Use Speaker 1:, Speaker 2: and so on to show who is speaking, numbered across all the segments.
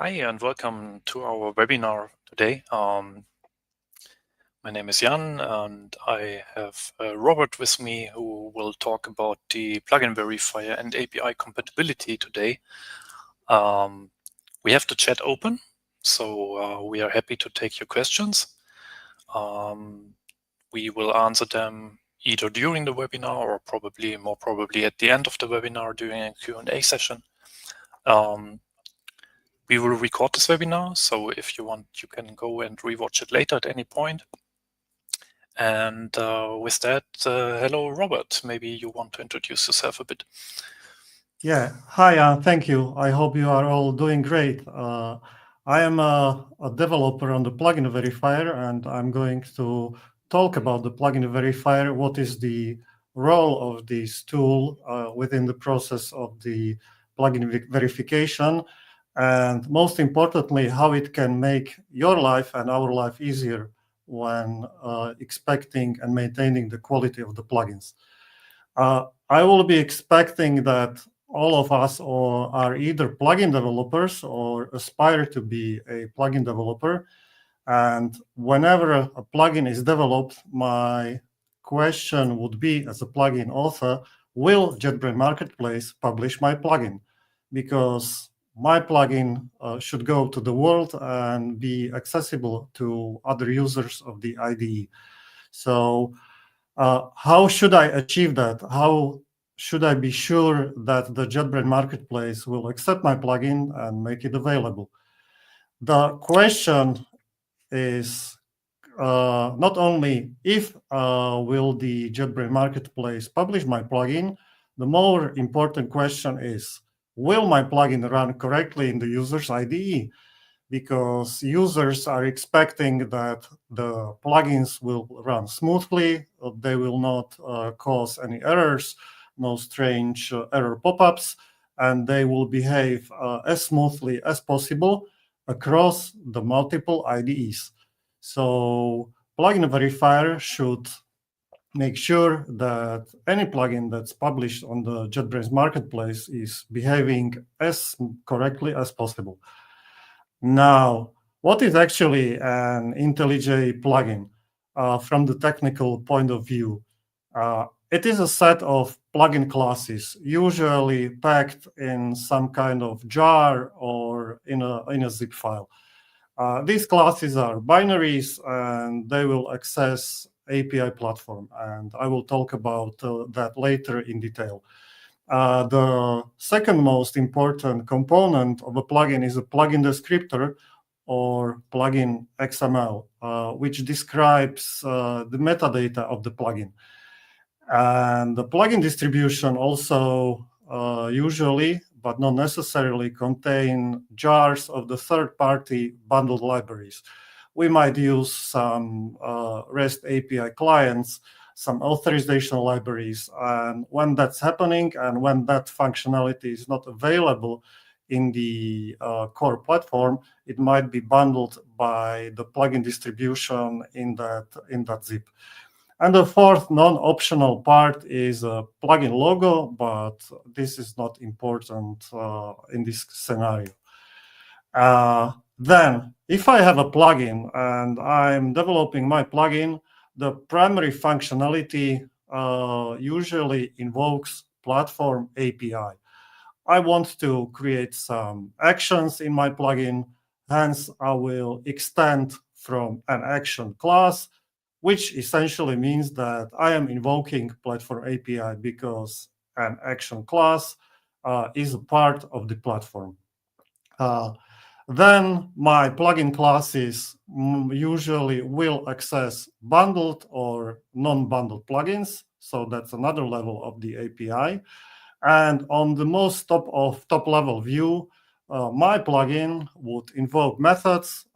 Speaker 1: Hi, and welcome to our webinar today. My name is Yann, and I have Robert with me, who will talk about the Plugin Verifier and API compatibility today. We have the chat open, so we are happy to take your questions. We will answer them either during the webinar or more probably at the end of the webinar during a Q&A session. We will record this webinar, so if you want, you can go and rewatch it later at any point. And with that, hello, Robert. Maybe you want to introduce yourself a bit.
Speaker 2: Yeah, hi, thank you. I hope you are all doing great. I am a developer on the Plugin Verifier, and I'm going to talk about the Plugin Verifier, what is the role of this tool within the process of the plugin verification, and most importantly, how it can make your life and our life easier when expecting and maintaining the quality of the plugins. I will be expecting that all of us are either plugin developers or aspire to be a plugin developer. And whenever a plugin is developed, my question would be, as a plugin author, will JetBrains Marketplace publish my plugin? Because my plugin should go to the world and be accessible to other users of the IDE. So how should I achieve that? How should I be sure that the JetBrains Marketplace will accept my plugin and make it available? The question is not only if will the JetBrains Marketplace publish my plugin, the more important question is, will my plugin run correctly in the user's IDE? Because users are expecting that the plugins will run smoothly, they will not cause any errors, no strange error pop-ups, and they will behave as smoothly as possible across the multiple IDEs. So Plugin Verifier should make sure that any plugin that's published on the JetBrains Marketplace is behaving as correctly as possible. Now, what is actually an IntelliJ plugin from the technical point of view? It is a set of plugin classes, usually packed in some kind of jar or in a zip file. These classes are binaries, and they will access API platform, and I will talk about that later in detail. The second most important component of a plugin is a plugin descriptor, or plugin XML, which describes the metadata of the plugin. And the plugin distribution also usually, but not necessarily, contain jars of the third-party bundled libraries. We might use some REST API clients, some authorization libraries, and when that's happening and when that functionality is not available in the core platform, it might be bundled by the plugin distribution in that zip. And the fourth non-optional part is a plugin logo, but this is not important in this scenario. Then, if I have a plugin and I'm developing my plugin, the primary functionality usually invokes platform API. I want to create some actions in my plugin, hence I will extend from an action class, which essentially means that I am invoking platform API because an action class is a part of the platform. Then my plugin classes usually will access bundled or non-bundled plugins. So that's another level of the API. And on the most top level view, my plugin would invoke methods,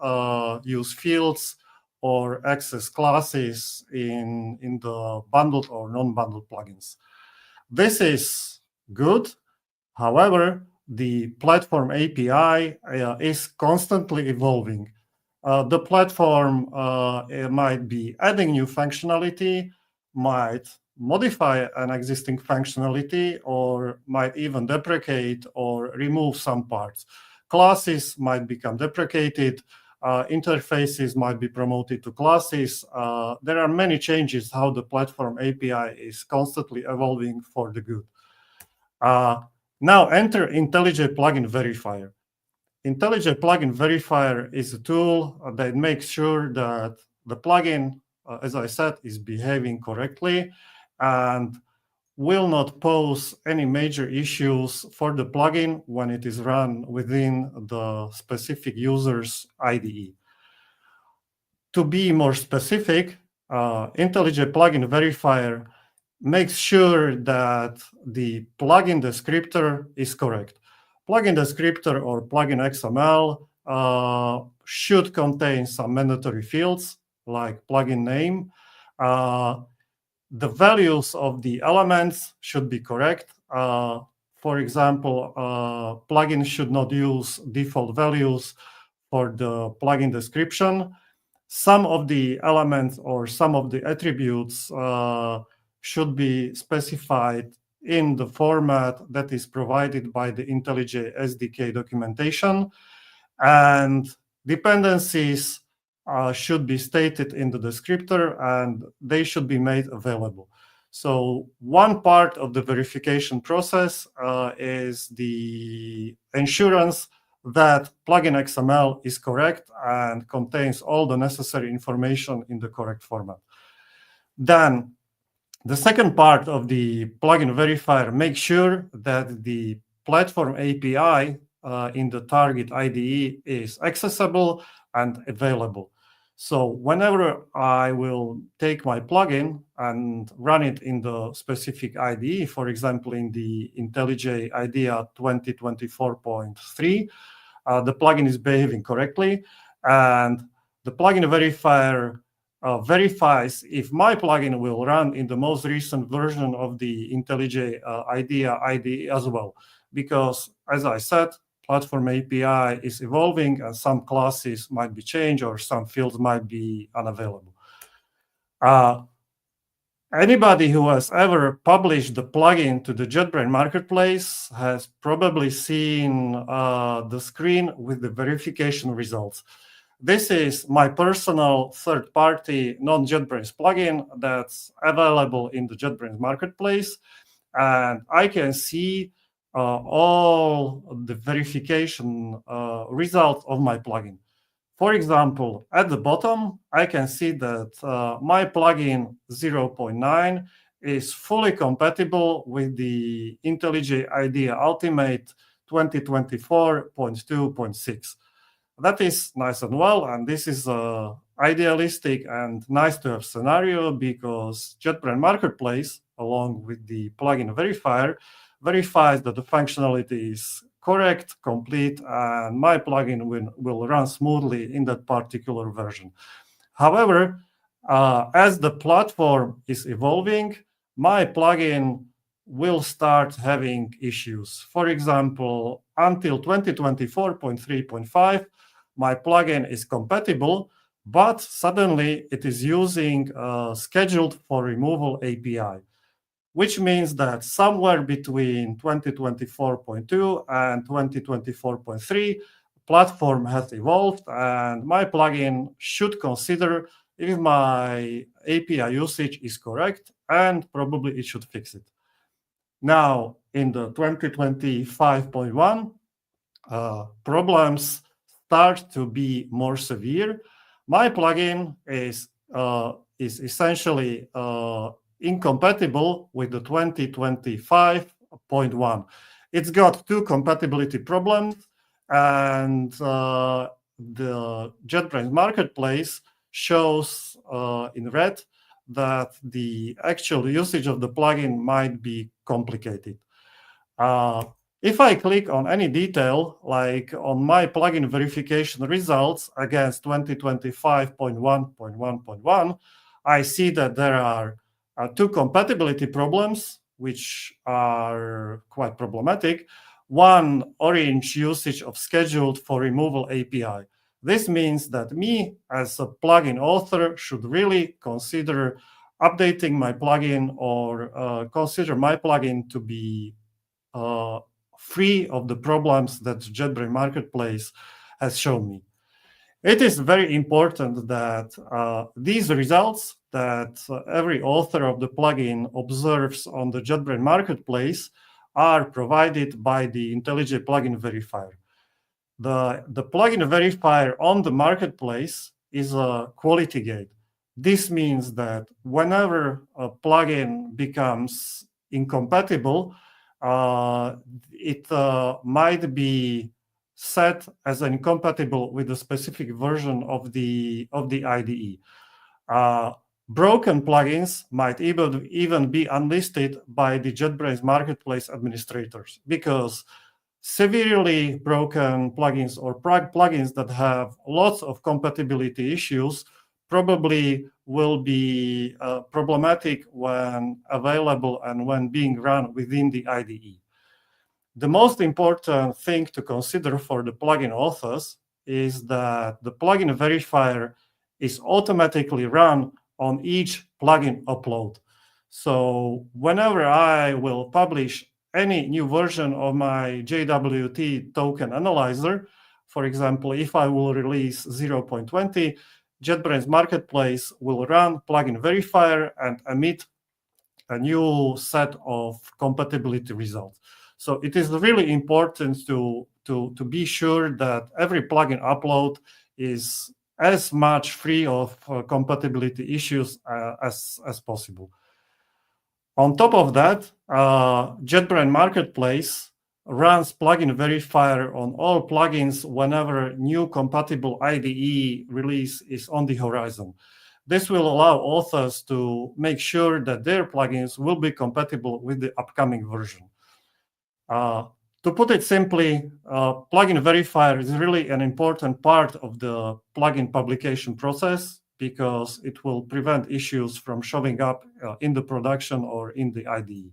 Speaker 2: use fields, or access classes in the bundled or non-bundled plugins. This is good. However, the platform API is constantly evolving. The platform might be adding new functionality, might modify an existing functionality, or might even deprecate or remove some parts. classes might become deprecated, interfaces might be promoted to classes. There are many changes how the platform API is constantly evolving for the good. Now enter IntelliJ Plugin Verifier. IntelliJ Plugin Verifier is a tool that makes sure that the plugin, as I said, is behaving correctly and will not pose any major issues for the plugin when it is run within the specific user's IDE. To be more specific, IntelliJ Plugin Verifier makes sure that the plugin descriptor is correct. Plugin descriptor or plugin XML should contain some mandatory fields like plugin name. The values of the elements should be correct. For example, plugin should not use default values for the plugin description. Some of the elements or some of the attributes should be specified in the format that is provided by the IntelliJ SDK documentation, and dependencies should be stated in the descriptor and they should be made available. So one part of the verification process is the assurance that plugin XML is correct and contains all the necessary information in the correct format. Then the second part of the plugin verifier makes sure that the platform API in the target IDE is accessible and available. So whenever I will take my plugin and run it in the specific IDE, for example, in the IntelliJ IDEA 2024.3, the plugin is behaving correctly, and the plugin verifier verifies if my plugin will run in the most recent version of the IntelliJ IDEA IDE as well. Because, as I said, platform API is evolving and some classes might be changed or some fields might be unavailable. Anybody who has ever published the plugin to the JetBrains Marketplace has probably seen the screen with the verification results. This is my personal third-party non-JetBrains plugin that's available in the JetBrains Marketplace, and I can see all the verification results of my plugin. For example, at the bottom, I can see that my plugin 0.9 is fully compatible with the IntelliJ IDEA Ultimate 2024.2.6. That is nice and well, and this is idealistic and nice to have scenario because JetBrains Marketplace, along with the plugin verifier, verifies that the functionality is correct, complete, and my plugin will run smoothly in that particular version. However, as the platform is evolving, my plugin will start having issues. For example, until 2024.3.5, my plugin is compatible, but suddenly it is using scheduled for removal API, which means that somewhere between 2024.2 and 2024.3, platform has evolved, and my plugin should consider if my API usage is correct, and probably it should fix it. Now, in the 2025.1, problems start to be more severe. My plugin is essentially incompatible with the 2025.1. It's got two compatibility problems, and the JetBrains Marketplace shows in red that the actual usage of the plugin might be complicated. If I click on any detail, like on my plugin verification results against 2025.1.1.1, I see that there are two compatibility problems, which are quite problematic. One, orange usage of scheduled for removal API. This means that me, as a plugin author, should really consider updating my plugin or consider my plugin to be free of the problems that JetBrains Marketplace has shown me. It is very important that these results that every author of the plugin observes on the JetBrains Marketplace are provided by the IntelliJ Plugin Verifier. The plugin verifier on the marketplace is a quality gate. This means that whenever a plugin becomes incompatible, it might be set as incompatible with a specific version of the IDE. Broken plugins might even be unlisted by the JetBrains Marketplace administrators, because severely broken plugins or plugins that have lots of compatibility issues probably will be problematic when available and when being run within the IDE. The most important thing to consider for the plugin authors is that the plugin verifier is automatically run on each plugin upload. So whenever I will publish any new version of my JWT token analyzer, for example, if I will release 0.20, JetBrains Marketplace will run plugin verifier and emit a new set of compatibility results. So it is really important to be sure that every plugin upload is as much free of compatibility issues as possible. On top of that, JetBrains Marketplace runs plugin verifier on all plugins whenever new compatible IDE release is on the horizon. This will allow authors to make sure that their plugins will be compatible with the upcoming version. To put it simply, plugin verifier is really an important part of the plugin publication process, because it will prevent issues from showing up in the production or in the IDE.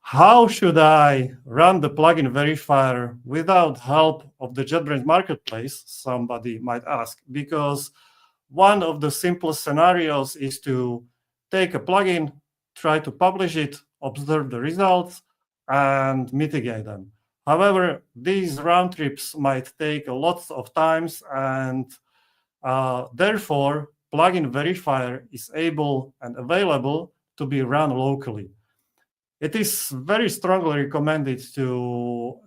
Speaker 2: How should I run the plugin verifier without help of the JetBrains Marketplace? Somebody might ask, because one of the simplest scenarios is to take a plugin, try to publish it, observe the results, and mitigate them. However, these round trips might take lots of times, and therefore, plugin verifier is able and available to be run locally. It is very strongly recommended to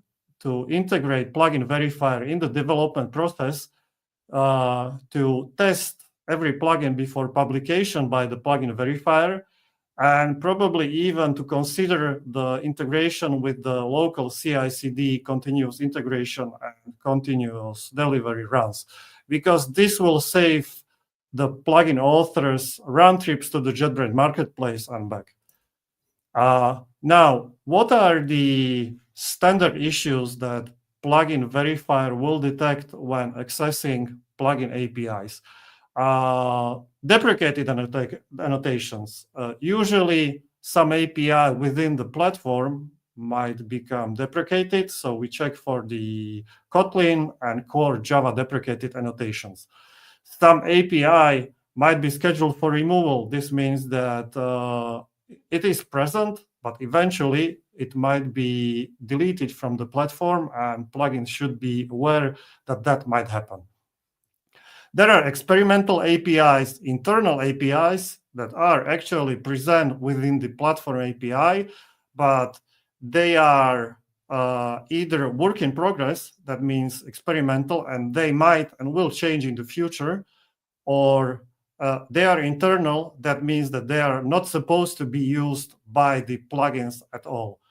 Speaker 2: integrate plugin verifier in the development process to test every plugin before publication by the plugin verifier, and probably even to consider the integration with the local CI/CD continuous integration and continuous delivery runs, because this will save the plugin authors round trips to the JetBrains Marketplace and back. Now, what are the standard issues that plugin verifier will detect when accessing plugin APIs? Deprecated annotations. Usually, some API within the platform might become deprecated, so we check for the Kotlin and core Java deprecated annotations. Some API might be scheduled for removal. This means that it is present, but eventually it might be deleted from the platform, and plugins should be aware that that might happen. There are experimental APIs, internal APIs, that are actually present within the platform API, but they are either work in progress, that means experimental, and they might and will change in the future, or they are internal, that means that they are not supposed to be used by the plugins at all.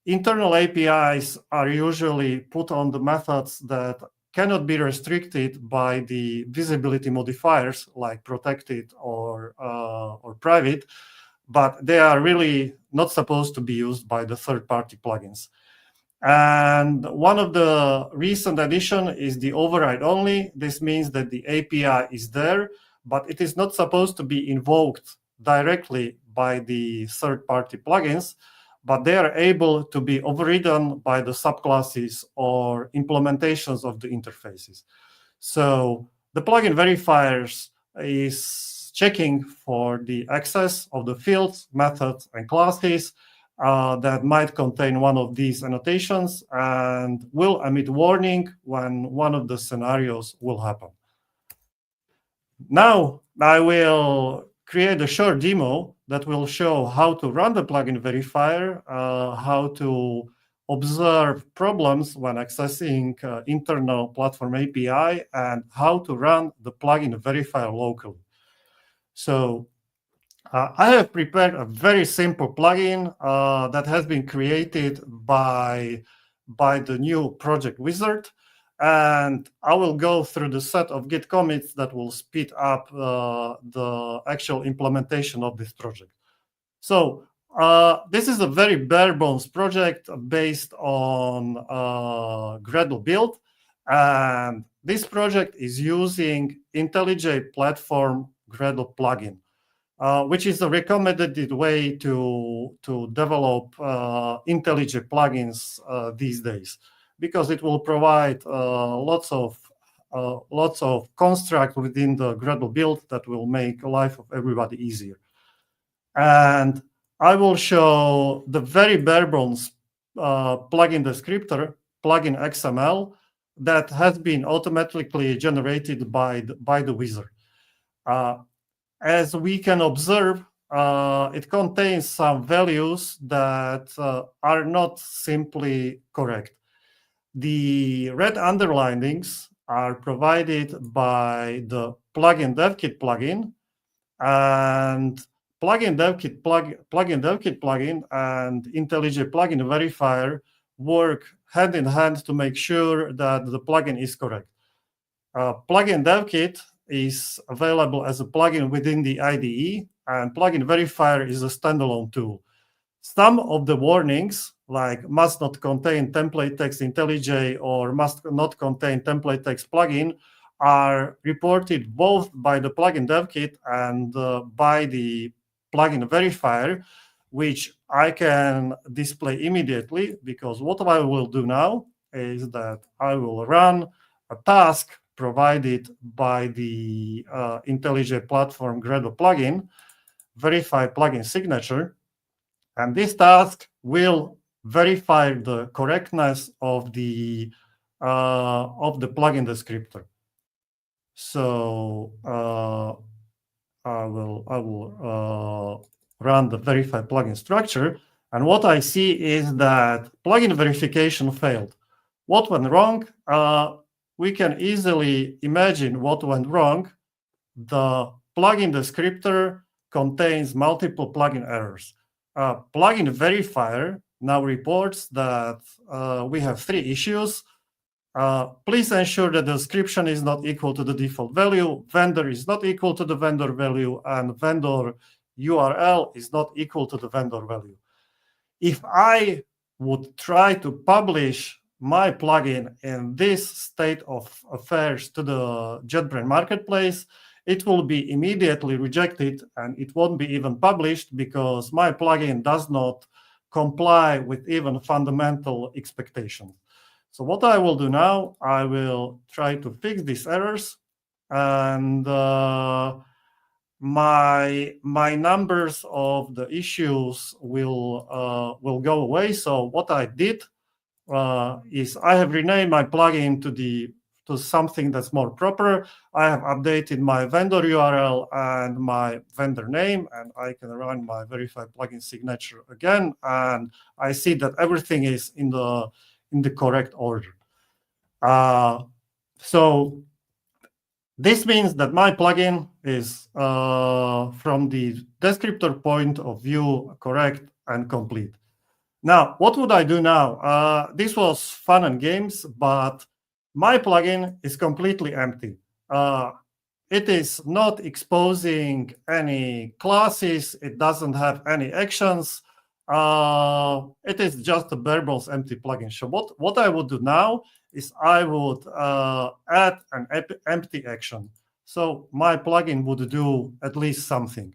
Speaker 2: Internal APIs are usually put on the methods that cannot be restricted by the visibility modifiers like protected or private, but they are really not supposed to be used by the third-party plugins. And one of the recent addition is the override only. This means that the API is there, but it is not supposed to be invoked directly by the third-party plugins, but they are able to be overridden by the subclasses or implementations of the interfaces. So the plugin verifiers is checking for the access of the fields, methods, and classes, that might contain one of these annotations and will emit warning when one of the scenarios will happen. Now I will create a short demo that will show how to run the plugin verifier, how to observe problems when accessing internal platform API, and how to run the plugin verifier locally. So I have prepared a very simple plugin that has been created by the new project wizard. And I will go through the set of Git commits that will speed up the actual implementation of this project. So this is a very bare bones project based on Gradle build. And this project is using IntelliJ platform Gradle plugin, which is the recommended way to develop IntelliJ plugins these days, because it will provide lots of construct within the Gradle build that will make the life of everybody easier. And I will show the very bare bones plugin descriptor, plugin XML, that has been automatically generated by the wizard. As we can observe, it contains some values that are not simply correct. The red underlinings are provided by the Plugin DevKit plugin, and Plugin DevKit plugin and IntelliJ Plugin Verifier work hand in hand to make sure that the plugin is correct. Plugin DevKit is available as a plugin within the IDE, and Plugin Verifier is a standalone tool. Some of the warnings, like must not contain template text IntelliJ or must not contain template text plugin, are reported both by the Plugin DevKit and by the Plugin Verifier, which I can display immediately, because what I will do now is that I will run a task provided by the IntelliJ platform Gradle plugin, verify plugin signature, and this task will verify the correctness of the plugin descriptor. So I will run the verify plugin structure, and what I see is that plugin verification failed. What went wrong? We can easily imagine what went wrong. The plugin descriptor contains multiple plugin errors. Plugin verifier now reports that we have 3 issues. Please ensure that the description is not equal to the default value, vendor is not equal to the vendor value, and vendor URL is not equal to the vendor value. If I would try to publish my plugin in this state of affairs to the JetBrains Marketplace, it will be immediately rejected and it won't be even published, because my plugin does not comply with even fundamental expectations. So what I will do now, I will try to fix these errors, and my numbers of the issues will go away. So what I did is I have renamed my plugin to something that's more proper. I have updated my vendor URL and my vendor name, and I can run my verify plugin signature again, and I see that everything is in the correct order. So this means that my plugin is, from the descriptor point of view, correct and complete. Now, what would I do now? This was fun and games, but my plugin is completely empty. It is not exposing any classes. It doesn't have any actions. It is just a bare bones empty plugin. So what I would do now is I would add an empty action. So my plugin would do at least something.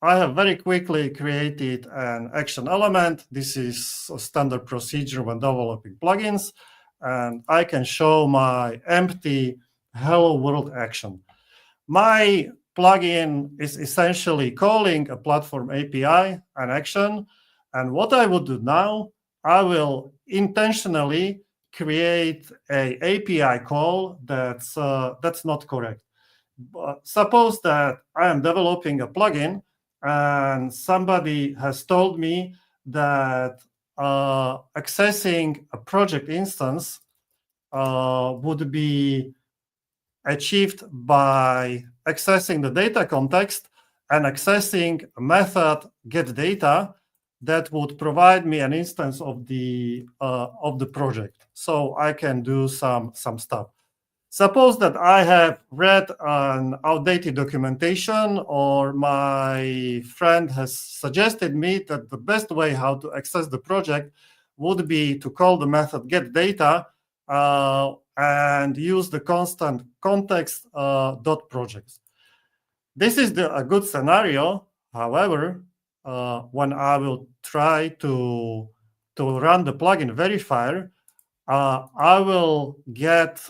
Speaker 2: I have very quickly created an action element. This is a standard procedure when developing plugins, and I can show my empty hello world action. My plugin is essentially calling a platform API, an action. And what I would do now, I will intentionally create a API call that's not correct. Suppose that I am developing a plugin and somebody has told me that accessing a project instance would be achieved by accessing the data context and accessing a method getData that would provide me an instance of the project, so I can do some stuff. Suppose that I have read an outdated documentation, or my friend has suggested me that the best way how to access the project would be to call the method getData and use the constant context .projects. This is a good scenario. However, when I will try to run the plugin verifier, I will get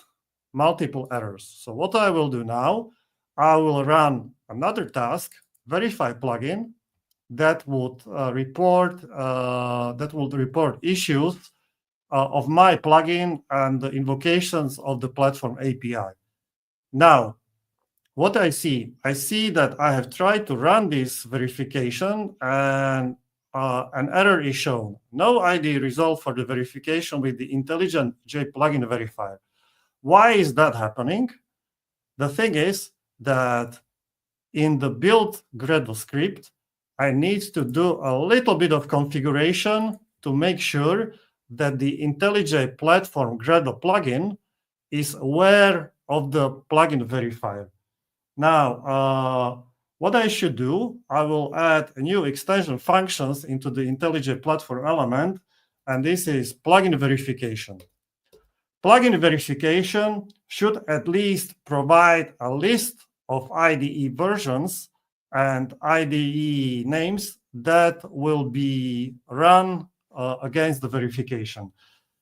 Speaker 2: multiple errors. So what I will do now, I will run another task, verify plugin, that would report issues of my plugin and the invocations of the platform API. Now, what I see that I have tried to run this verification and an error is shown. No ID resolved for the verification with the IntelliJ Plugin Verifier. Why is that happening? The thing is that in the build Gradle script, I need to do a little bit of configuration to make sure that the IntelliJ platform Gradle plugin is aware of the plugin verifier. Now, what I should do, I will add a new extension functions into the IntelliJ platform element, and this is plugin verification. Plugin verification should at least provide a list of IDE versions and IDE names that will be run against the verification.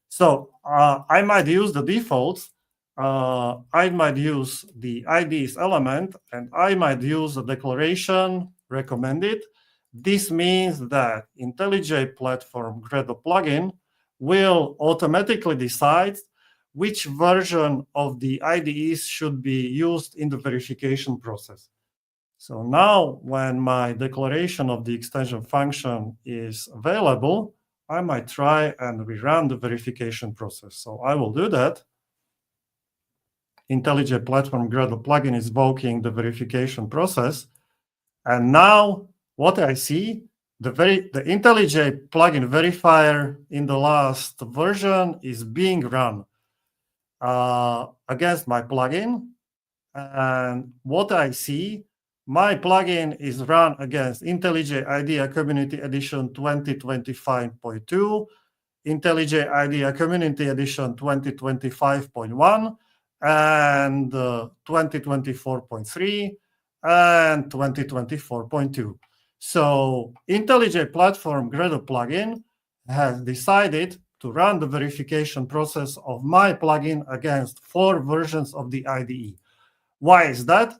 Speaker 2: So I might use the defaults. I might use the IDs element, and I might use a declaration recommended. This means that IntelliJ platform Gradle plugin will automatically decide which version of the IDEs should be used in the verification process. So now when my declaration of the extension function is available, I might try and rerun the verification process. So I will do that. IntelliJ platform Gradle plugin is invoking the verification process. And now what I see, the IntelliJ plugin verifier in the last version is being run against my plugin. And what I see, my plugin is run against IntelliJ IDEA Community Edition 2025.2, IntelliJ IDEA Community Edition 2025.1, and 2024.3, and 2024.2. So IntelliJ platform Gradle plugin has decided to run the verification process of my plugin against 4 versions of the IDE. Why is that?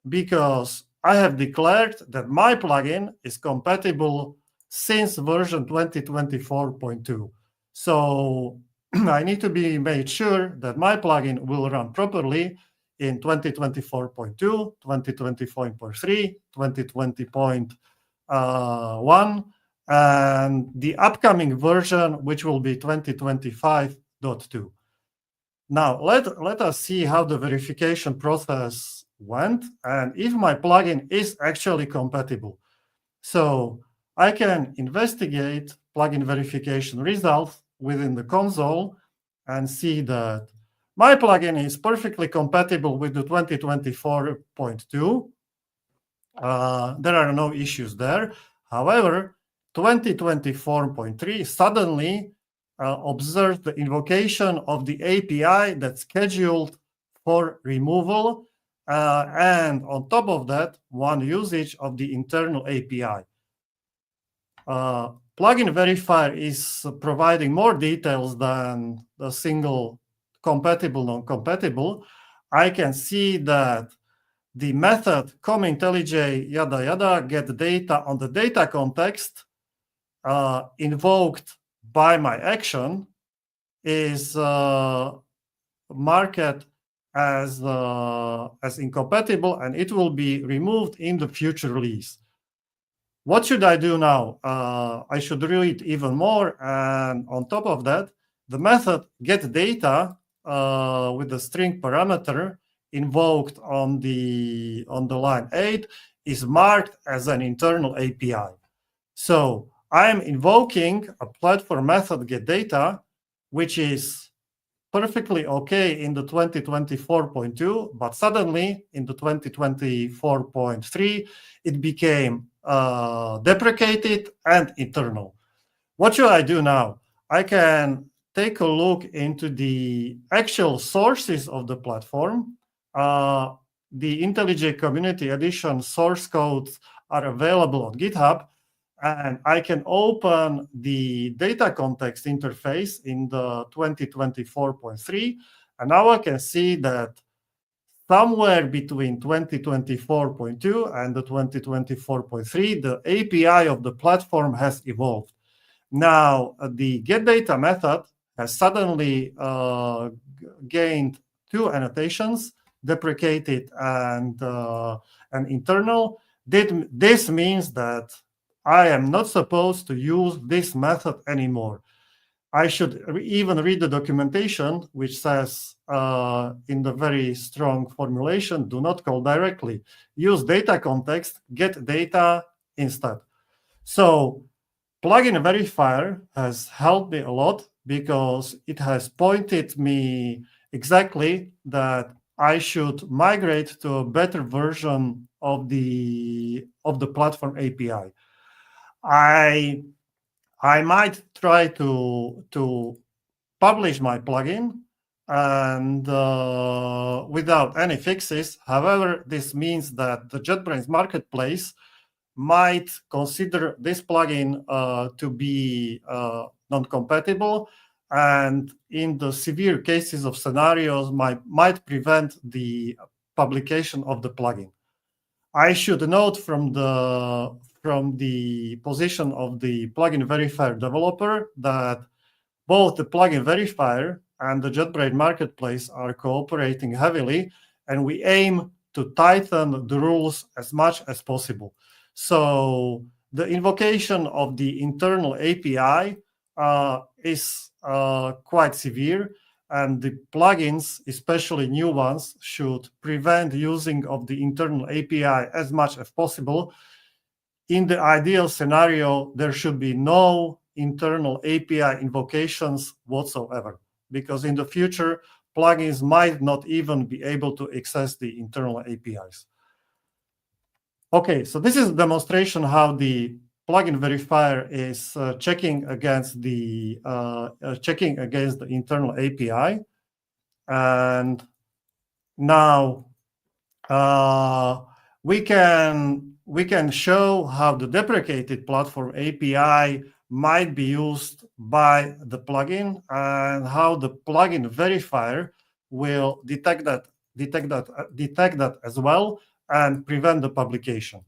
Speaker 2: Because I have declared that my plugin is compatible since version 2024.2. So I need to be made sure that my plugin will run properly in 2024.2, 2024.3, 2020.1, and the upcoming version, which will be 2025.2. Now, let us see how the verification process went and if my plugin is actually compatible. So I can investigate plugin verification results within the console and see that my plugin is perfectly compatible with the 2024.2. There are no issues there. However, 2024.3 suddenly observed the invocation of the API that's scheduled for removal, and on top of that, one usage of the internal API. Plugin Verifier is providing more details than the single compatible, non-compatible. I can see that the method com_IntelliJ yada yada get data on the data context invoked by my action is marked as incompatible, and it will be removed in the future release. What should I do now? I should do it even more, and on top of that, the method getData with the string parameter invoked on the line 8 is marked as an internal API. So I am invoking a platform method getData, which is perfectly okay in the 2024.2, but suddenly in the 2024.3, it became deprecated and internal. What should I do now? I can take a look into the actual sources of the platform. The IntelliJ Community Edition source codes are available on GitHub, and I can open the data context interface in the 2024.3, and now I can see that somewhere between 2024.2 and the 2024.3, the API of the platform has evolved. Now, the getData method has suddenly gained two annotations, deprecated and internal. This means that I am not supposed to use this method anymore. I should even read the documentation, which says in the very strong formulation, do not call directly. Use data context, get data instead. So Plugin Verifier has helped me a lot because it has pointed me exactly that I should migrate to a better version of the platform API. I might try to publish my plugin and without any fixes. However, this means that the JetBrains Marketplace might consider this plugin to be non-compatible, and in the severe cases of scenarios might prevent the publication of the plugin. I should note from the position of the Plugin Verifier developer that both the Plugin Verifier and the JetBrains Marketplace are cooperating heavily, and we aim to tighten the rules as much as possible. So the invocation of the internal API is quite severe, and the plugins, especially new ones, should prevent using of the internal API as much as possible. In the ideal scenario, there should be no internal API invocations whatsoever, because in the future, plugins might not even be able to access the internal APIs. Okay, so this is a demonstration how the Plugin Verifier is checking against the internal API, and now we can show how the deprecated platform API might be used by the plugin, and how the Plugin Verifier will detect that as well and prevent the publication.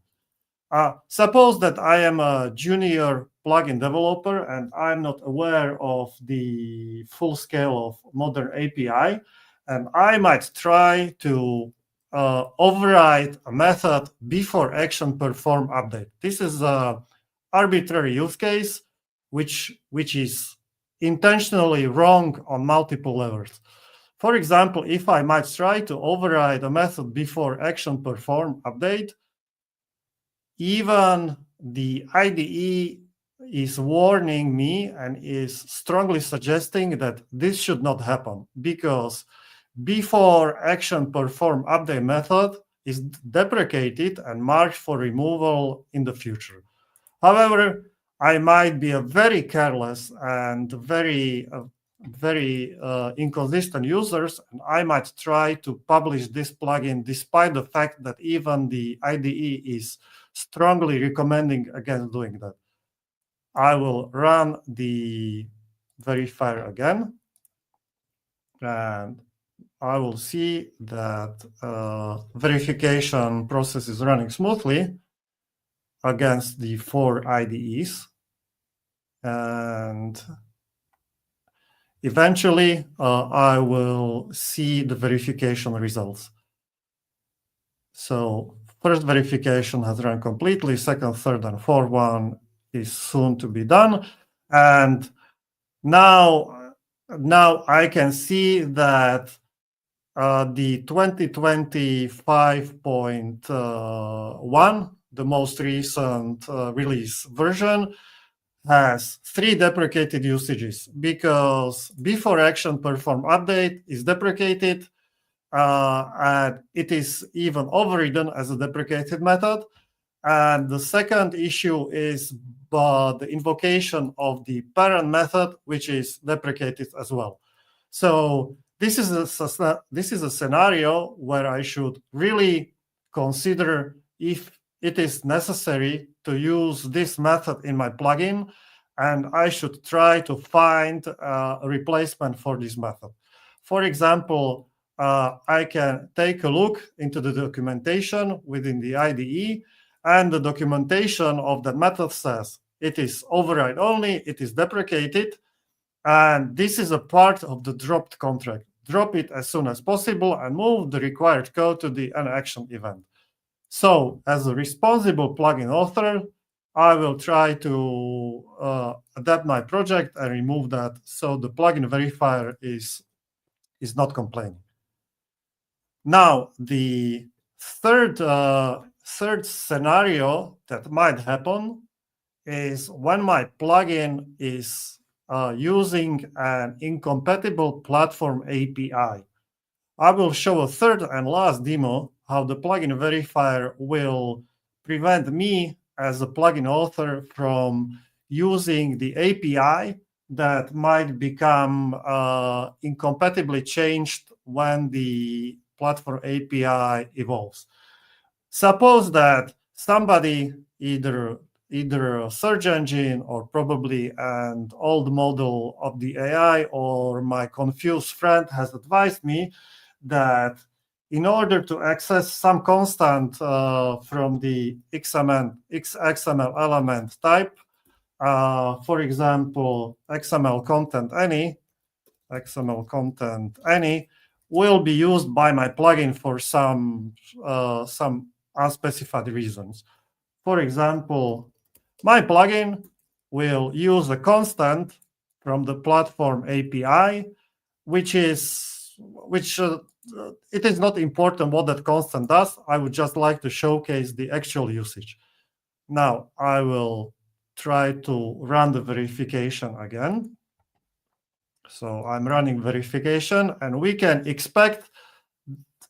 Speaker 2: Suppose that I am a junior plugin developer and I'm not aware of the full scale of modern API, and I might try to override a method before action perform update. This is an arbitrary use case, which is intentionally wrong on multiple levels. For example, if I might try to override a method before action perform update, even the IDE is warning me and is strongly suggesting that this should not happen, because before action perform update method is deprecated and marked for removal in the future. However, I might be a very careless and very inconsistent users, and I might try to publish this plugin despite the fact that even the IDE is strongly recommending against doing that. I will run the verifier again, and I will see that verification process is running smoothly against the 4 IDEs. And eventually, I will see the verification results. So first verification has run completely. Second, third, and fourth one is soon to be done. And now I can see that the 2025.1, the most recent release version, has 3 deprecated usages, because before action perform update is deprecated, and it is even overridden as a deprecated method. And the second issue is the invocation of the parent method, which is deprecated as well. So this is a scenario where I should really consider if it is necessary to use this method in my plugin, and I should try to find a replacement for this method. For example, I can take a look into the documentation within the IDE, and the documentation of the method says it is override only, it is deprecated, and this is a part of the dropped contract. Drop it as soon as possible and move the required code to the action event. So as a responsible plugin author, I will try to adapt my project and remove that so the plugin verifier is not complaining. Now, the third scenario that might happen is when my plugin is using an incompatible platform API. I will show a third and last demo how the plugin verifier will prevent me as a plugin author from using the API that might become incompatibly changed when the platform API evolves. Suppose that somebody, either a search engine or probably an old model of the AI or my confused friend, has advised me that in order to access some constant from the XML element type, for example, XML content any will be used by my plugin for some unspecified reasons. For example, my plugin will use a constant from the platform API, it is not important what that constant does. I would just like to showcase the actual usage. Now I will try to run the verification again. So I'm running verification, and we can expect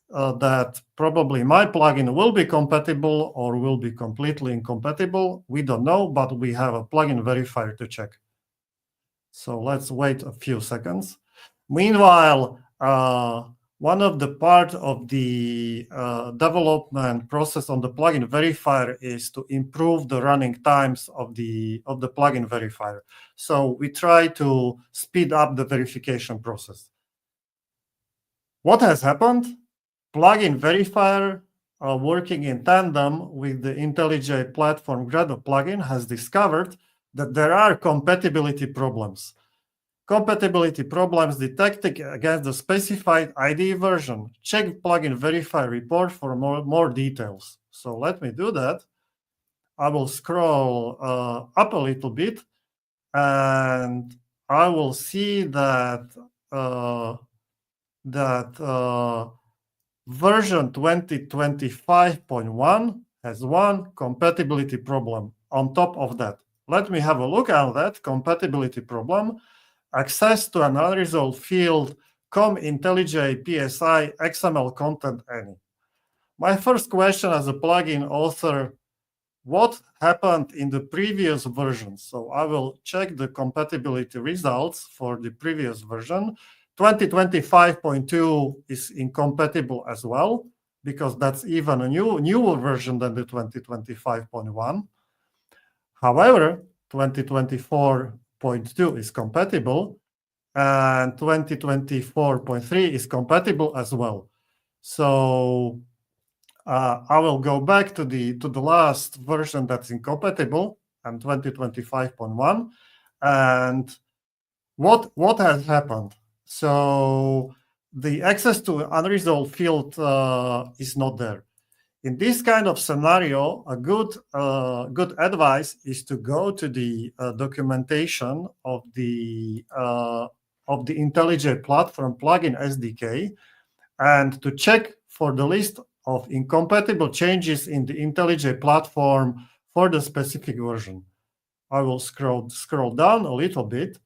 Speaker 2: that probably my plugin will be compatible or will be completely incompatible. We don't know, but we have a plugin verifier to check. So let's wait a few seconds. Meanwhile, one of the part of the development process on the plugin verifier is to improve the running times of the plugin verifier. So we try to speed up the verification process. What has happened? Plugin verifier, working in tandem with the IntelliJ Platform Gradle plugin, has discovered that there are compatibility problems. Compatibility problems detected against the specified IDE version. Check plugin verifier report for more details. So let me do that. I will scroll up a little bit, and I will see that version 2025.1 has one compatibility problem on top of that. Let me have a look at that compatibility problem. Access to an unresolved field, IntelliJ PSI XML content any. My first question as a plugin author, what happened in the previous version? So I will check the compatibility results for the previous version. 2025.2 is incompatible as well, because that's even a newer version than the 2025.1. However, 2024.2 is compatible, and 2024.3 is compatible as well. So I will go back to the last version that's incompatible, and 2025.1. And what has happened? So the access to unresolved field is not there. In this kind of scenario, a good advice is to go to the documentation of the IntelliJ platform plugin SDK and to check for the list of incompatible changes in the IntelliJ platform for the specific version. I will scroll down a little bit,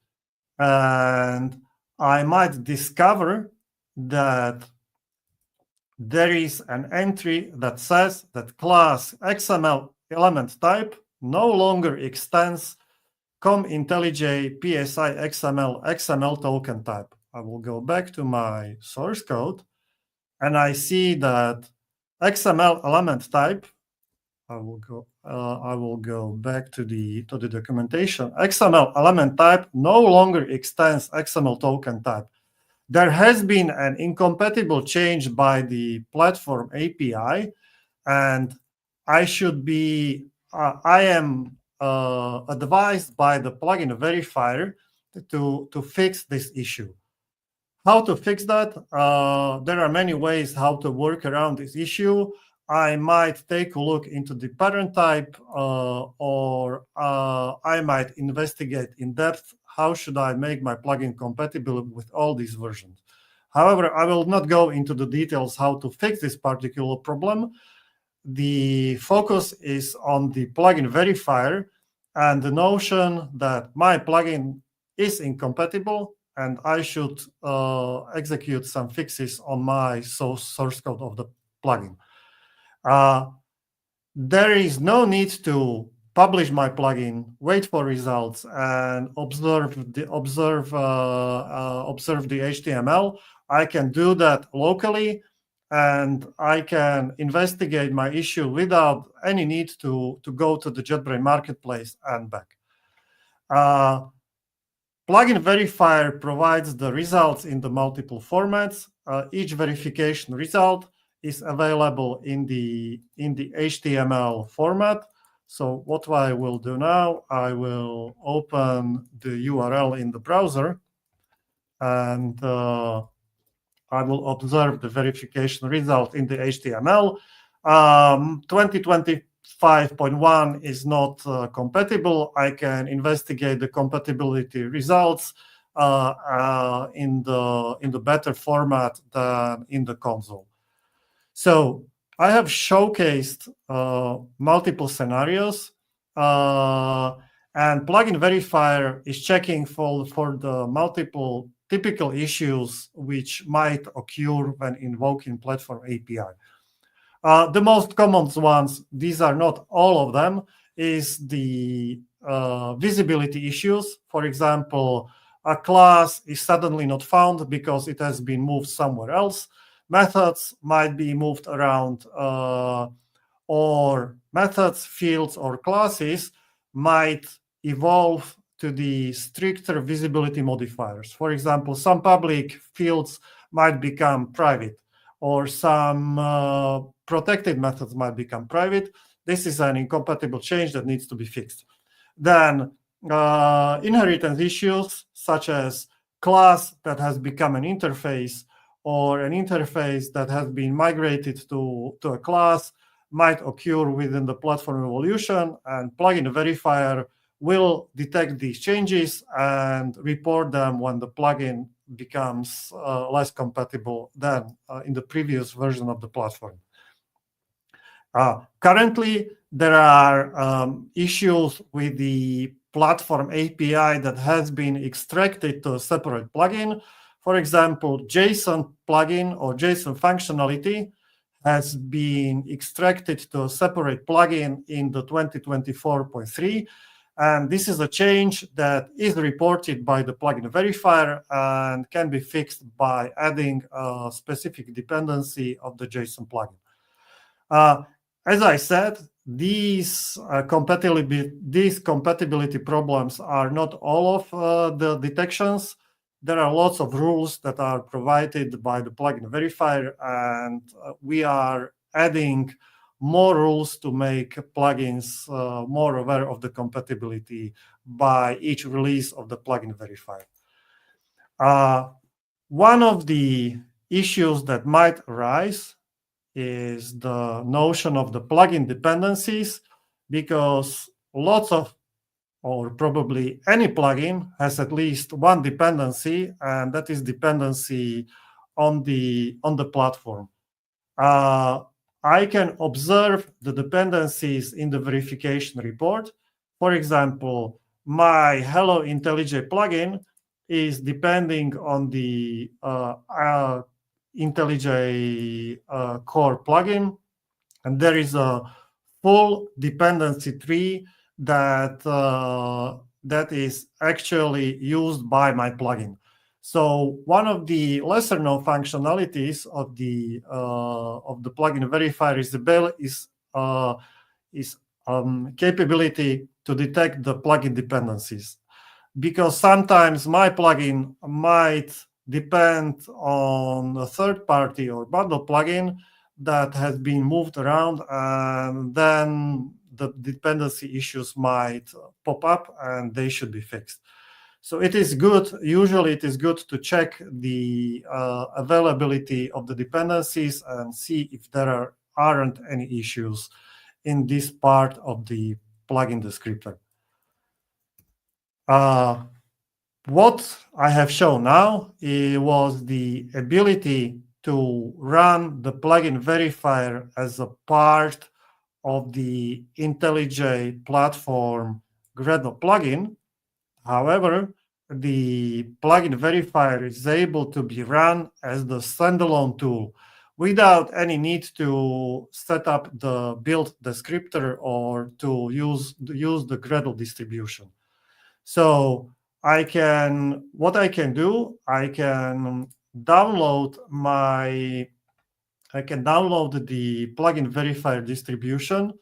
Speaker 2: and I might discover that there is an entry that says that class XML element type no longer extends IntelliJ PSI XML token type. I will go back to my source code, and I see that XML element type. I will go back to the documentation. XML element type no longer extends XML token type. There has been an incompatible change by the platform API, and I am advised by the plugin verifier to fix this issue. How to fix that? There are many ways how to work around this issue. I might take a look into the parent type, or I might investigate in depth how should I make my plugin compatible with all these versions. However, I will not go into the details how to fix this particular problem. The focus is on the plugin verifier and the notion that my plugin is incompatible and I should execute some fixes on my source code of the plugin. There is no need to publish my plugin, wait for results, and observe the HTML. I can do that locally, and I can investigate my issue without any need to go to the JetBrains Marketplace and back. Plugin Verifier provides the results in the multiple formats. Each verification result is available in the HTML format. So what I will do now, I will open the URL in the browser, and I will observe the verification result in the HTML. 2025.1 is not compatible. I can investigate the compatibility results in the better format than in the console. So I have showcased multiple scenarios, and Plugin Verifier is checking for the multiple typical issues which might occur when invoking platform API. The most common ones, these are not all of them, is the visibility issues. For example, a class is suddenly not found because it has been moved somewhere else. Methods might be moved around, or methods, fields, or classes might evolve to the stricter visibility modifiers. For example, some public fields might become private, or some protected methods might become private. This is an incompatible change that needs to be fixed. Then inheritance issues, such as class that has become an interface, or an interface that has been migrated to a class, might occur within the platform evolution, and Plugin Verifier will detect these changes and report them when the plugin becomes less compatible than in the previous version of the platform. Currently, there are issues with the platform API that has been extracted to a separate plugin. For example, JSON plugin or JSON functionality has been extracted to a separate plugin in the 2024.3. And this is a change that is reported by the plugin verifier and can be fixed by adding a specific dependency of the JSON plugin. As I said, these compatibility problems are not all of the detections. there are lots of rules that are provided by the plugin verifier, and we are adding more rules to make plugins more aware of the compatibility by each release of the plugin verifier. One of the issues that might arise is the notion of the plugin dependencies, because lots of, or probably any plugin has at least one dependency, and that is dependency on the platform. I can observe the dependencies in the verification report. For example, my Hello IntelliJ plugin is depending on the IntelliJ core plugin, and there is a full dependency tree that is actually used by my plugin. So one of the lesser known functionalities of the plugin verifier is capability to detect the plugin dependencies, because sometimes my plugin might depend on a third party or bundle plugin that has been moved around, and then the dependency issues might pop up and they should be fixed. So it is good, usually it is good to check the availability of the dependencies and see if there aren't any issues in this part of the plugin descriptor. What I have shown now was the ability to run the plugin verifier as a part of the IntelliJ platform Gradle plugin. However, the plugin verifier is able to be run as the standalone tool without any need to set up the build descriptor or to use the Gradle distribution. So I can download the plugin verifier distribution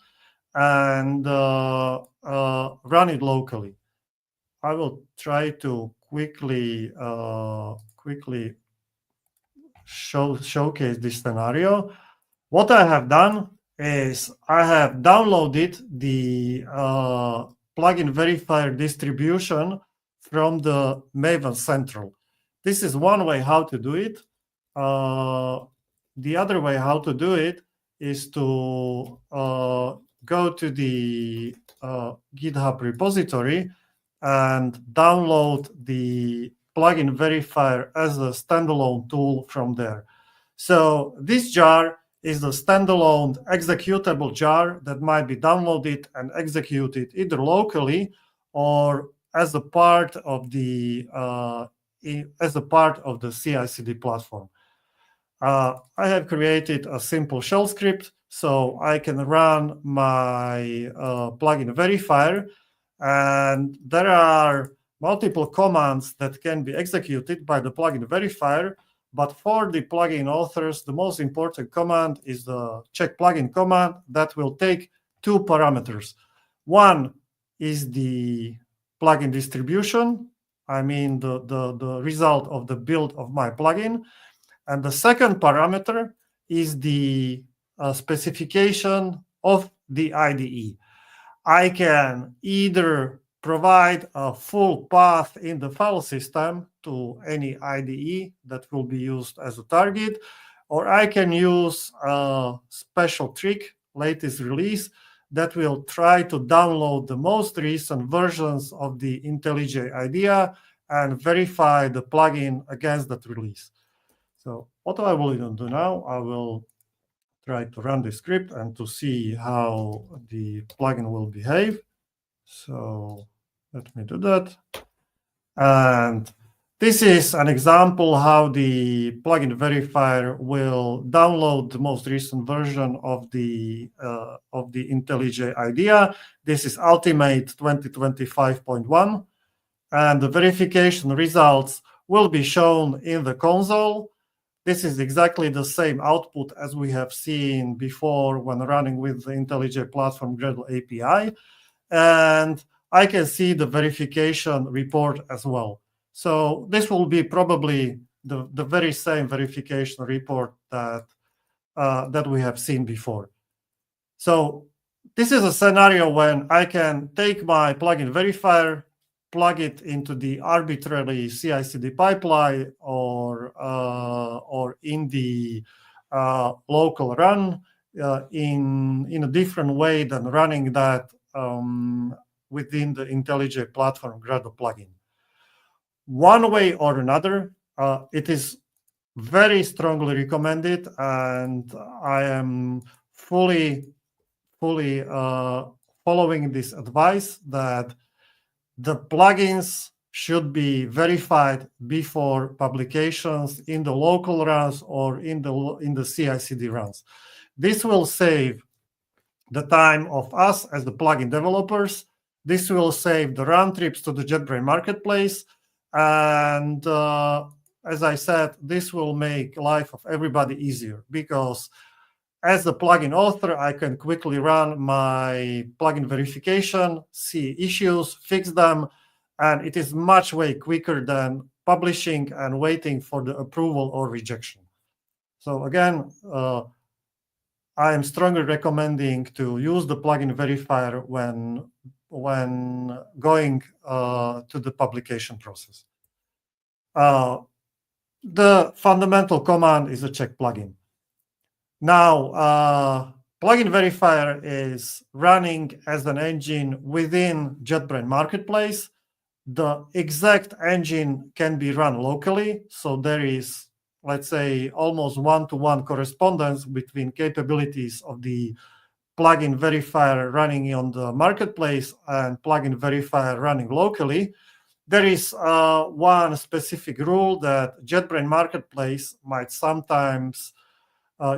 Speaker 2: and run it locally. I will try to quickly showcase this scenario. What I have done is I have downloaded the plugin verifier distribution from the Maven Central. This is one way how to do it. The other way how to do it is to go to the GitHub repository and download the plugin verifier as a standalone tool from there. So this jar is the standalone executable jar that might be downloaded and executed either locally or as a part of the CI/CD platform. I have created a simple shell script so I can run my plugin verifier, and there are multiple commands that can be executed by the plugin verifier. But for the plugin authors, the most important command is the check plugin command that will take two parameters. One is the plugin distribution, I mean the result of the build of my plugin. And the second parameter is the specification of the IDE. I can either provide a full path in the file system to any IDE that will be used as a target, or I can use a special trick, latest release, that will try to download the most recent versions of the IntelliJ IDEA and verify the plugin against that release. So what I will do now, I will try to run the script and to see how the plugin will behave. So let me do that. And this is an example how the plugin verifier will download the most recent version of the IntelliJ IDEA. This is Ultimate 2025.1, and the verification results will be shown in the console. This is exactly the same output as we have seen before when running with the IntelliJ platform Gradle API, and I can see the verification report as well. So this will be probably the very same verification report that that we have seen before. So this is a scenario when I can take my plugin verifier, plug it into the arbitrary CI/CD pipeline or in the local run in a different way than running that within the IntelliJ platform Gradle plugin. One way or another, it is very strongly recommended, and I am fully following this advice that the plugins should be verified before publications in the local runs or in the CI/CD runs. This will save the time of us as the plugin developers. This will save the round trips to the JetBrains Marketplace, and as I said, this will make life of everybody easier, because as the plugin author, I can quickly run my plugin verification, see issues, fix them, and it is much way quicker than publishing and waiting for the approval or rejection. So again, I am strongly recommending to use the plugin verifier when going to the publication process. The fundamental command is a check plugin. Now, Plugin Verifier is running as an engine within JetBrains Marketplace. The exact engine can be run locally, so there is, let's say, almost one-to-one correspondence between capabilities of the Plugin Verifier running on the Marketplace and Plugin Verifier running locally. There is one specific rule that JetBrains Marketplace might sometimes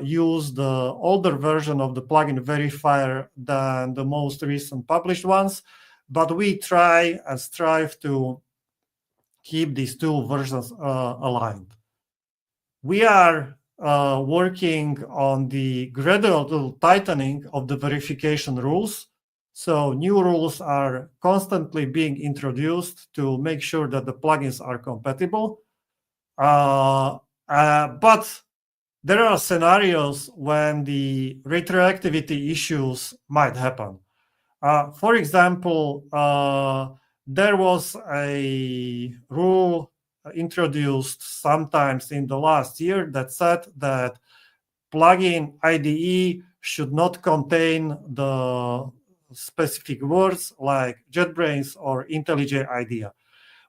Speaker 2: use the older version of the plugin verifier than the most recent published ones, but we try and strive to keep these two versions aligned. We are working on the gradual tightening of the verification rules. So new rules are constantly being introduced to make sure that the plugins are compatible. But there are scenarios when the retroactivity issues might happen. For example, there was a rule introduced sometimes in the last year that said that plugin IDE should not contain the specific words like JetBrains or IntelliJ IDEA.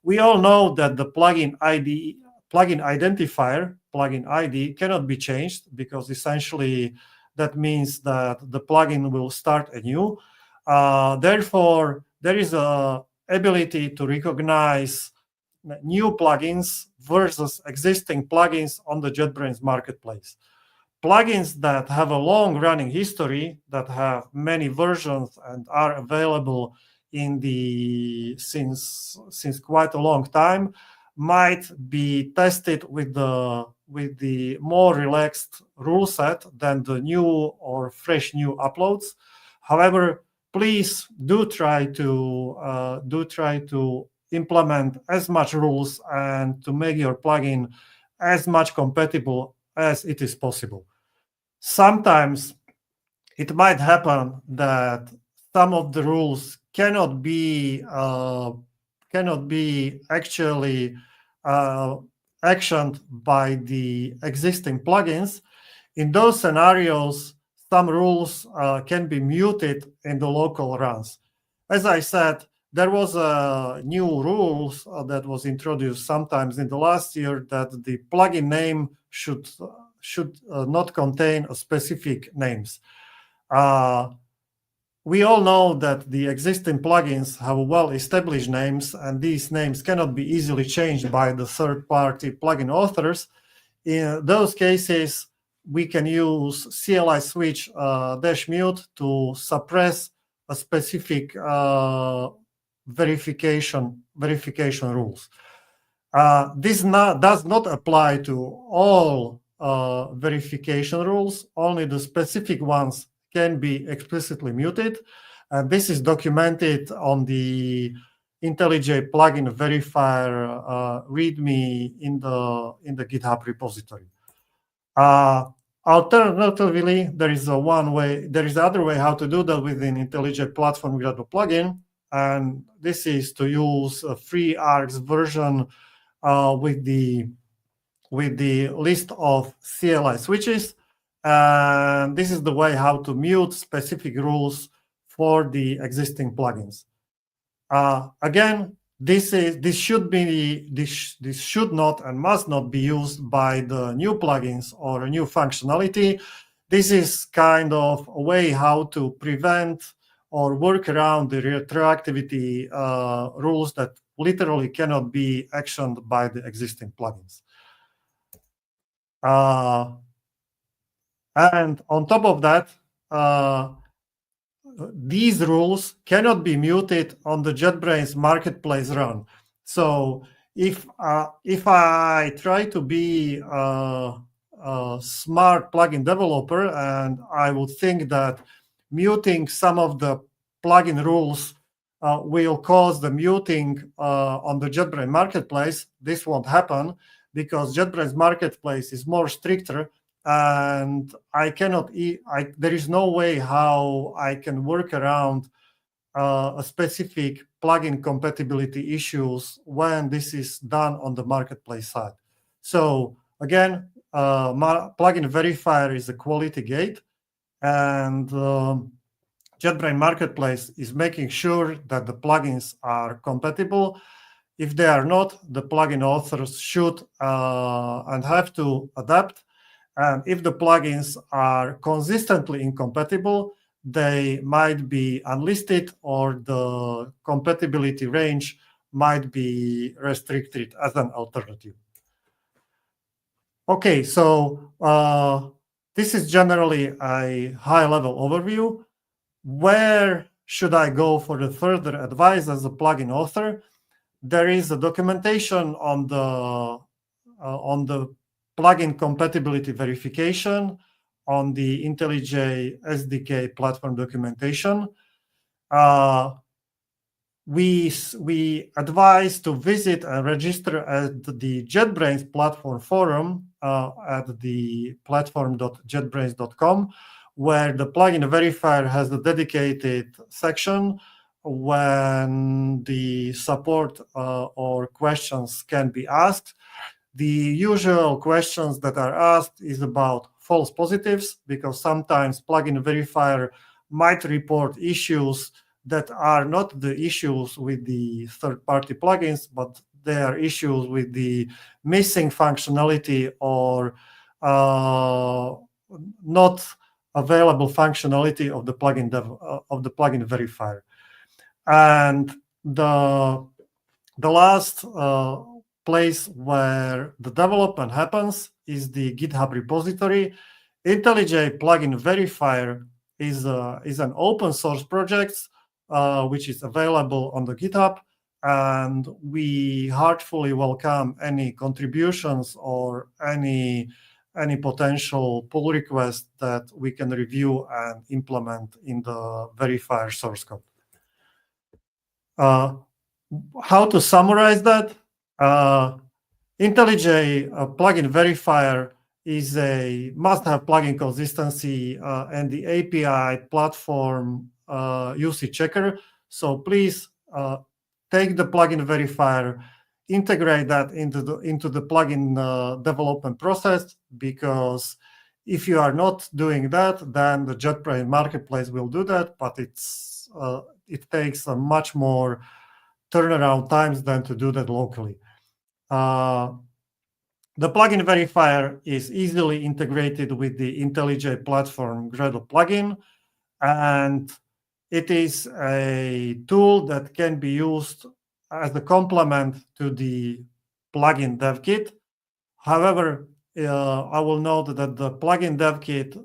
Speaker 2: We all know that the plugin IDE, plugin identifier, plugin ID cannot be changed, because essentially that means that the plugin will start anew. Therefore, there is a ability to recognize new plugins versus existing plugins on the JetBrains Marketplace. Plugins that have a long running history, that have many versions and are available in the since quite a long time, might be tested with the more relaxed rule set than the new or fresh new uploads. However, please do try to implement as much rules and to make your plugin as much compatible as it is possible. Sometimes it might happen that some of the rules cannot be actually actioned by the existing plugins. In those scenarios, some rules can be muted in the local runs. As I said, there was a new rules that was introduced sometimes in the last year that the plugin name should not contain a specific names. We all know that the existing plugins have well-established names, and these names cannot be easily changed by the third-party plugin authors. In those cases, we can use CLI switch -mute to suppress a specific verification rules. This does not apply to all verification rules. Only the specific ones can be explicitly muted, and this is documented on the IntelliJ Plugin Verifier README in the GitHub repository. Alternatively, there is the other way how to do that within IntelliJ Platform Gradle Plugin, and this is to use a free ARX version with the list of CLI switches. And this is the way how to mute specific rules for the existing plugins. Again, this should not and must not be used by the new plugins or a new functionality. This is kind of a way how to prevent or work around the retroactivity rules that literally cannot be actioned by the existing plugins. And on top of that, these rules cannot be muted on the JetBrains Marketplace run. So if I try to be a smart plugin developer, and I would think that muting some of the plugin rules will cause the muting on the JetBrains Marketplace, this won't happen because JetBrains Marketplace is more stricter, and there is no way how I can work around a specific plugin compatibility issues when this is done on the marketplace side. So again, Plugin Verifier is a quality gate, and JetBrains Marketplace is making sure that the plugins are compatible. If they are not, the plugin authors should and have to adapt. And if the plugins are consistently incompatible, they might be unlisted or the compatibility range might be restricted as an alternative. Okay, so this is generally a high-level overview. Where should I go for the further advice as a plugin author? There is a documentation on the plugin compatibility verification on the IntelliJ SDK platform documentation. We advise to visit and register at the JetBrains platform forum at the platform.jetbrains.com, where the plugin verifier has a dedicated section when the support or questions can be asked. The usual questions that are asked is about false positives, because sometimes plugin verifier might report issues that are not the issues with the third-party plugins, but they are issues with the missing functionality or not available functionality of the plugin verifier. And the last place where the development happens is the GitHub repository. IntelliJ Plugin Verifier is an open source project which is available on the GitHub, and we heartfully welcome any contributions or any potential pull requests that we can review and implement in the verifier source code. How to summarize that? IntelliJ Plugin Verifier is a must-have plugin consistency and the API platform usage checker. So please take the plugin verifier, integrate that into the plugin development process, because if you are not doing that, then the JetBrains Marketplace will do that, but it takes a much more turnaround times than to do that locally. The plugin verifier is easily integrated with the IntelliJ Platform Gradle Plugin, and it is a tool that can be used as a complement to the plugin dev kit. However, I will note that the plugin dev kit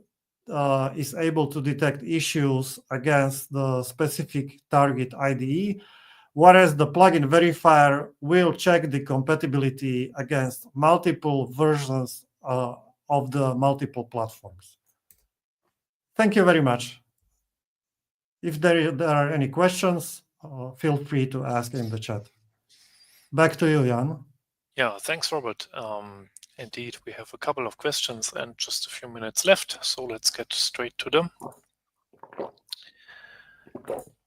Speaker 2: is able to detect issues against the specific target IDE, whereas the plugin verifier will check the compatibility against multiple versions of the multiple platforms. Thank you very much. If there are any questions, feel free to ask in the chat. Back to you, Yann.
Speaker 1: Yeah, thanks, Robert. Indeed, we have a couple of questions and just a few minutes left, so let's get straight to them.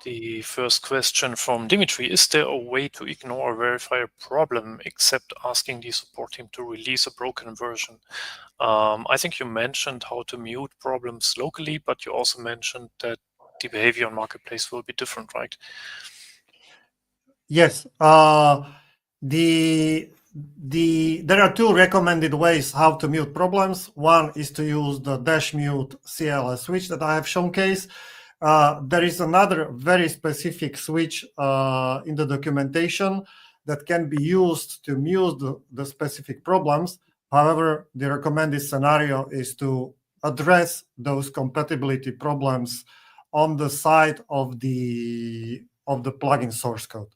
Speaker 1: The first question from Dimitri: is there a way to ignore a verifier problem except asking the support team to release a broken version? I think you mentioned how to mute problems locally, but you also mentioned that the behavior on Marketplace will be different, right?
Speaker 2: Yes. There are two recommended ways how to mute problems. One is to use the -mute CLS switch that I have showcased. There is another very specific switch in the documentation that can be used to mute the specific problems. However, the recommended scenario is to address those compatibility problems on the side of the plugin source code,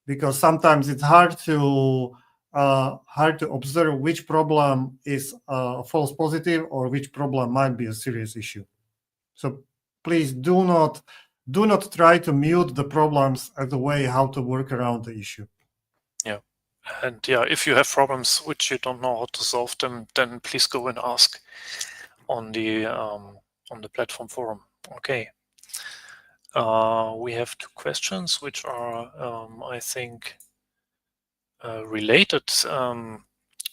Speaker 2: because sometimes it's hard to observe which problem is a false positive or which problem might be a serious issue. So please do not try to mute the problems as a way how to work around the issue.
Speaker 1: Yeah, and yeah, if you have problems which you don't know how to solve them, then please go and ask on the platform forum. Okay. We have two questions which are, I think, related.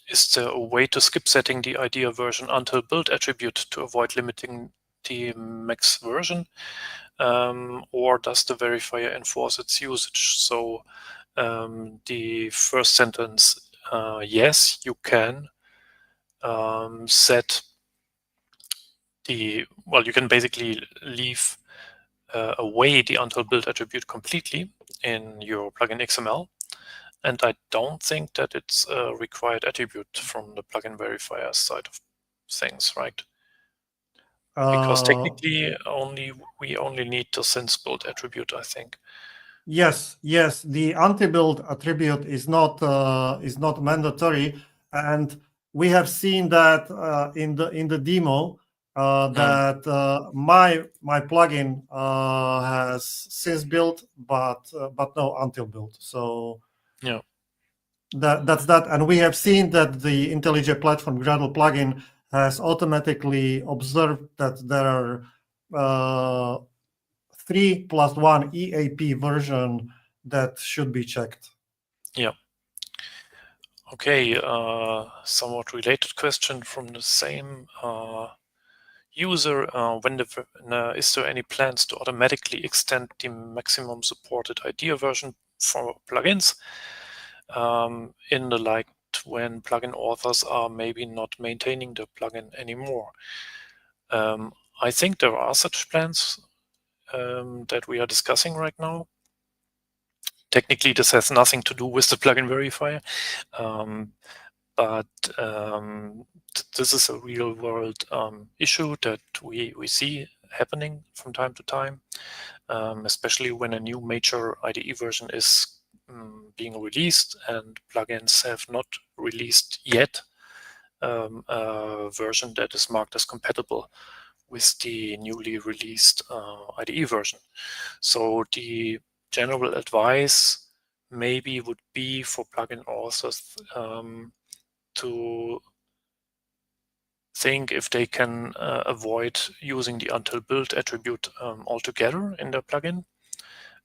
Speaker 1: Is there a way to skip setting the IDEA version until build attribute to avoid limiting the max version? Or does the verifier enforce its usage? So the first sentence, yes, you can set the, well, you can basically leave away the until build attribute completely in your plugin XML. And I don't think that it's a required attribute from the plugin verifier side of things, right? Because technically we only need the since build attribute, I think.
Speaker 2: Yes, the anti-build attribute is not mandatory, and we have seen that in the demo that my plugin has since build, but no until build. So
Speaker 1: yeah,
Speaker 2: that's that, and we have seen that the IntelliJ Platform Gradle plugin has automatically observed that there are 3+1 EAP version that should be checked.
Speaker 1: Yeah. Okay, somewhat related question from the same user. Is there any plans to automatically extend the maximum supported IDEA version for plugins in the light when plugin authors are maybe not maintaining the plugin anymore? I think there are such plans that we are discussing right now. Technically, this has nothing to do with the plugin verifier, but this is a real-world issue that we see happening from time to time, especially when a new major IDE version is being released and plugins have not released yet a version that is marked as compatible with the newly released IDE version. So the general advice maybe would be for plugin authors to think if they can avoid using the until build attribute altogether in their plugin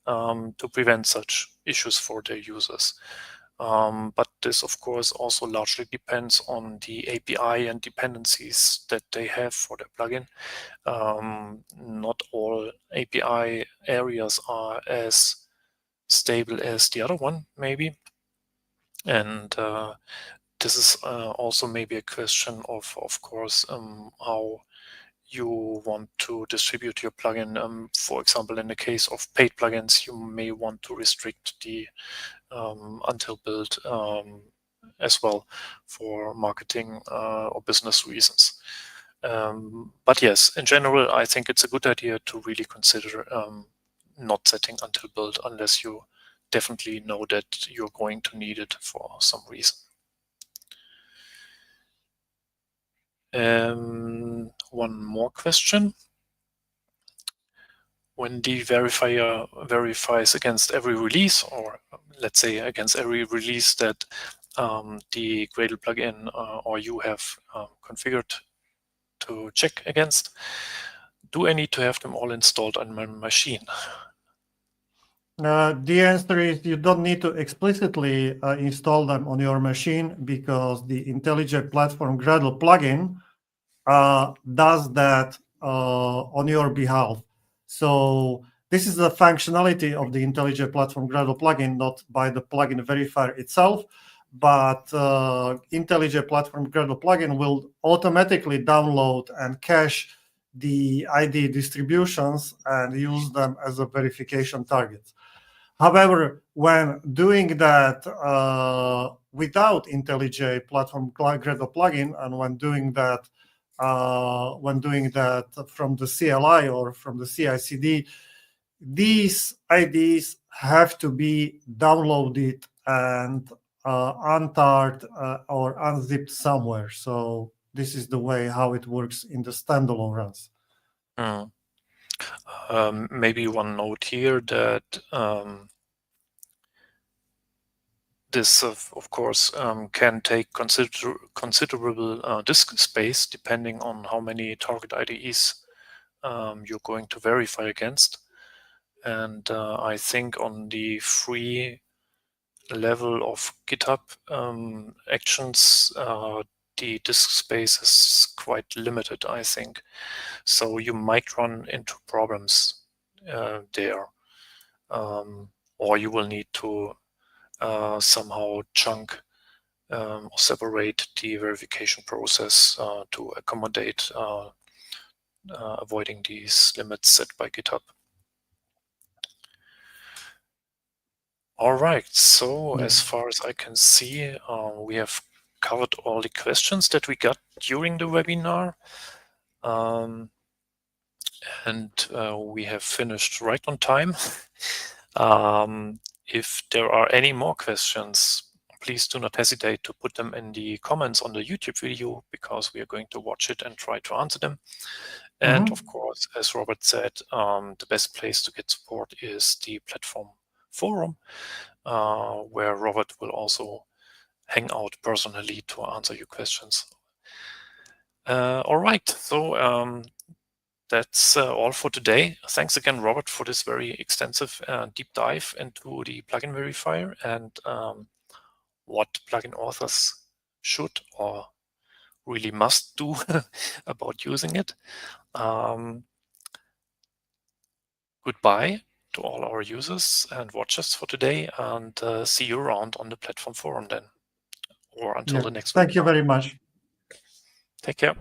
Speaker 1: to prevent such issues for their users. But this, of course, also largely depends on the API and dependencies that they have for their plugin. Not all API areas are as stable as the other one, maybe. And this is also maybe a question of course, how you want to distribute your plugin. For example, in the case of paid plugins, you may want to restrict the until build as well for marketing or business reasons. But yes, in general, I think it's a good idea to really consider not setting until build unless you definitely know that you're going to need it for some reason. One more question. when the verifier verifies against every release, or let's say against every release that the Gradle plugin or you have configured to check against, do I need to have them all installed on my machine?
Speaker 2: The answer is you don't need to explicitly install them on your machine, because the IntelliJ Platform Gradle plugin does that on your behalf. So this is the functionality of the IntelliJ Platform Gradle plugin, not by the plugin verifier itself, but IntelliJ Platform Gradle plugin will automatically download and cache the ID distributions and use them as a verification target. However, when doing that without IntelliJ Platform Gradle plugin, and when doing that from the CLI or from the CI/CD, these IDs have to be downloaded and untarred or unzipped somewhere. So this is the way how it works in the standalone runs.
Speaker 1: Maybe one note here that this, of course, can take considerable disk space depending on how many target IDEs you're going to verify against. And I think on the free level of GitHub actions, the disk space is quite limited, I think. So you might run into problems there, or you will need to somehow chunk or separate the verification process to accommodate avoiding these limits set by GitHub. All right, so as far as I can see, we have covered all the questions that we got during the webinar. And we have finished right on time. If there are any more questions, please do not hesitate to put them in the comments on the YouTube video, because we are going to watch it and try to answer them. And of course, as Robert said, the best place to get support is the platform forum, where Robert will also hang out personally to answer your questions. All right, so that's all for today. Thanks again, Robert, for this very extensive deep dive into the plugin verifier and what plugin authors should or really must do about using it. Goodbye to all our users and watchers for today, and see you around on the platform forum then, or until the next one.
Speaker 2: Thank you very much.
Speaker 1: Take care.